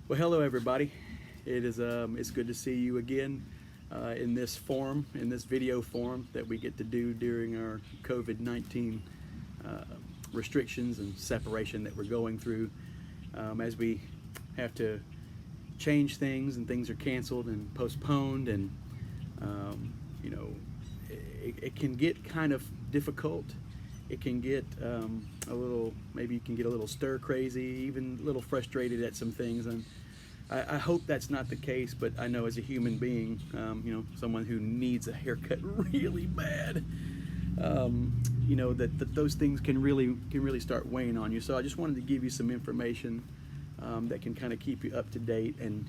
Well, hello everybody. It's good to see you again in this form, in this video form that we get to do during our COVID-19 uh, restrictions and separation that we're going through as we have to change things and things are canceled and postponed and um, you know it can get kind of difficult. It can get a little, maybe you can get a little stir crazy, even a little frustrated at some things. And I hope that's not the case, but I know as a human being, someone who needs a haircut really bad, that those things can really start weighing on you. So I just wanted to give you some information that can kind of keep you up to date, and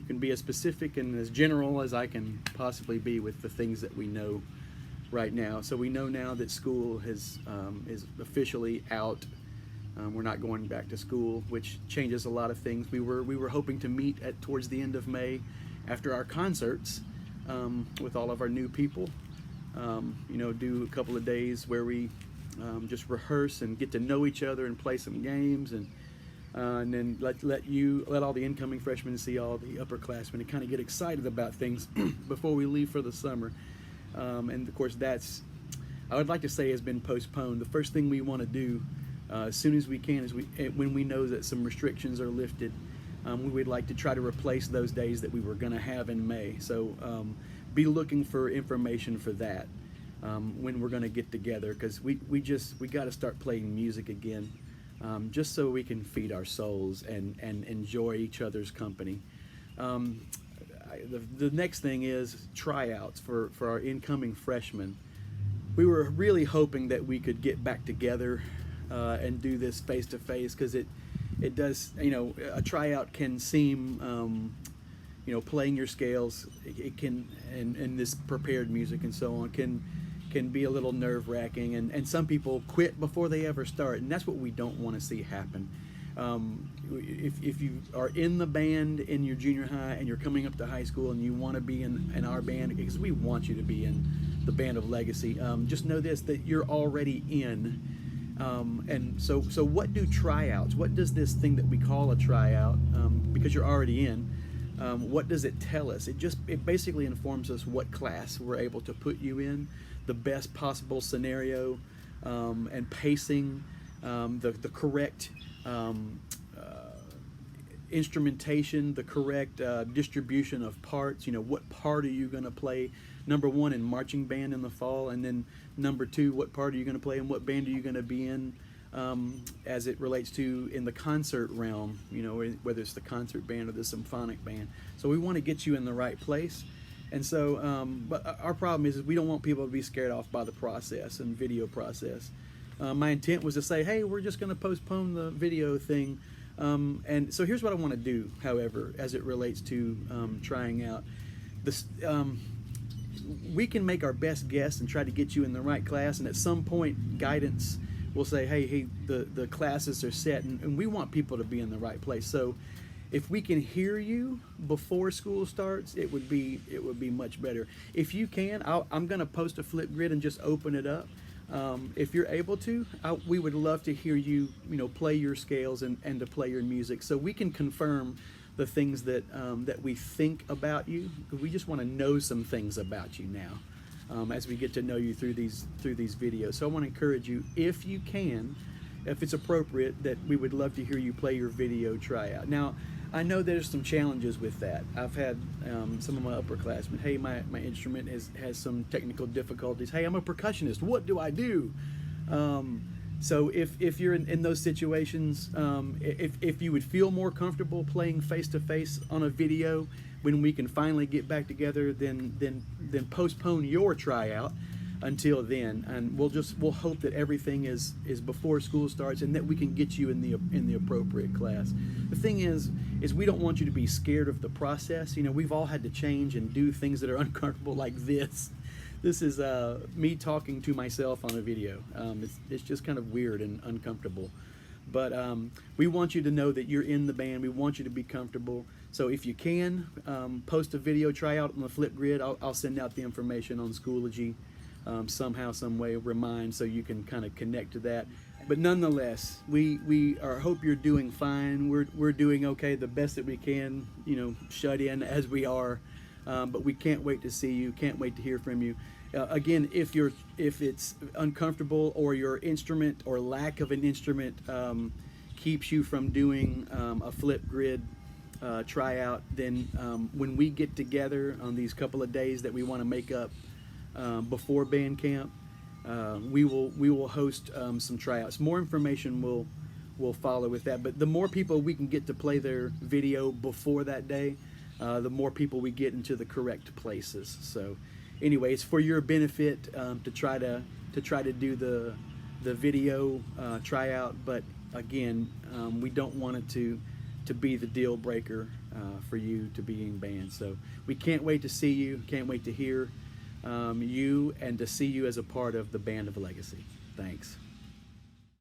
can be as specific and as general as I can possibly be with the things that we know right now. So we know now that school is officially out. We're not going back to school, which changes a lot of things. We were hoping to meet towards the end of May after our concerts with all of our new people. Do a couple of days where we just rehearse and get to know each other and play some games, and then let all the incoming freshmen see all the upperclassmen and kind of get excited about things before we leave for the summer. And of course, I would like to say, has been postponed. The first thing we want to do as soon as we can is when we know that some restrictions are lifted, we would like to try to replace those days that we were going to have in May. So be looking for information for that when we're going to get together, because we got to start playing music again, just so we can feed our souls and enjoy each other's company. The next thing is tryouts for our incoming freshmen. We were really hoping that we could get back together and do this face to face, because it does, a tryout can seem, playing your scales, it can, and this prepared music and so on can be a little nerve-wracking, and some people quit before they ever start, and that's what we don't want to see happen. If you are in the band in your junior high and you're coming up to high school and you want to be in our band, because we want you to be in the Band of Legacy, just know this, that you're already in. And so what do tryouts, what does this thing that we call a tryout, because you're already in, what does it tell us? It basically informs us what class we're able to put you in, the best possible scenario, and pacing, the correct instrumentation, the correct distribution of parts. What part are you going to play, number one, in marching band in the fall, and then number two, what part are you going to play and what band are you going to be in as it relates to in the concert realm, whether it's the concert band or the symphonic band. So we want to get you in the right place. And so but our problem is we don't want people to be scared off by the process and video process. My intent was to say, hey, we're just going to postpone the video thing. And so here's what I want to do, however, as it relates to trying out. We can make our best guess and try to get you in the right class, and at some point guidance will say, hey, the classes are set, and we want people to be in the right place. So if we can hear you before school starts, it would be much better. If you can, I'm going to post a flip grid and just open it up. If you're able to, we would love to hear you, play your scales and to play your music, so we can confirm the things that we think about you. We just want to know some things about you now, as we get to know you through these videos. So I want to encourage you, if you can, if it's appropriate, that we would love to hear you play your video tryout. Now, I know there's some challenges with that. I've had some of my upperclassmen, hey, my instrument has some technical difficulties. Hey, I'm a percussionist. What do I do? So if you're in those situations, if you would feel more comfortable playing face-to-face on a video when we can finally get back together, then postpone your tryout until then, and we'll hope that everything is before school starts and that we can get you in the appropriate class. The thing is we don't want you to be scared of the process. We've all had to change and do things that are uncomfortable, like this. This is me talking to myself on a video. It's just kind of weird and uncomfortable. But we want you to know that you're in the band. We want you to be comfortable. So if you can, post a video tryout on the flip grid. I'll send out the information on Schoology somehow, some way, remind, so you can kind of connect to that. but nonetheless, we are hope you're doing fine. We're doing okay, the best that we can. You know, shut in as we are, but we can't wait to see you. Can't wait to hear from you. Again, if it's uncomfortable or your instrument or lack of an instrument keeps you from doing a flip grid tryout, then when we get together on these couple of days that we want to make up before band camp, we will host some tryouts. More information will follow with that. But the more people we can get to play their video before that day, the more people we get into the correct places. So, anyway, it's for your benefit to try to do the video tryout. But again, we don't want it to be the deal breaker for you to be in band. So we can't wait to see you. Can't wait to hear you and to see you as a part of the Band of Legacy. Thanks.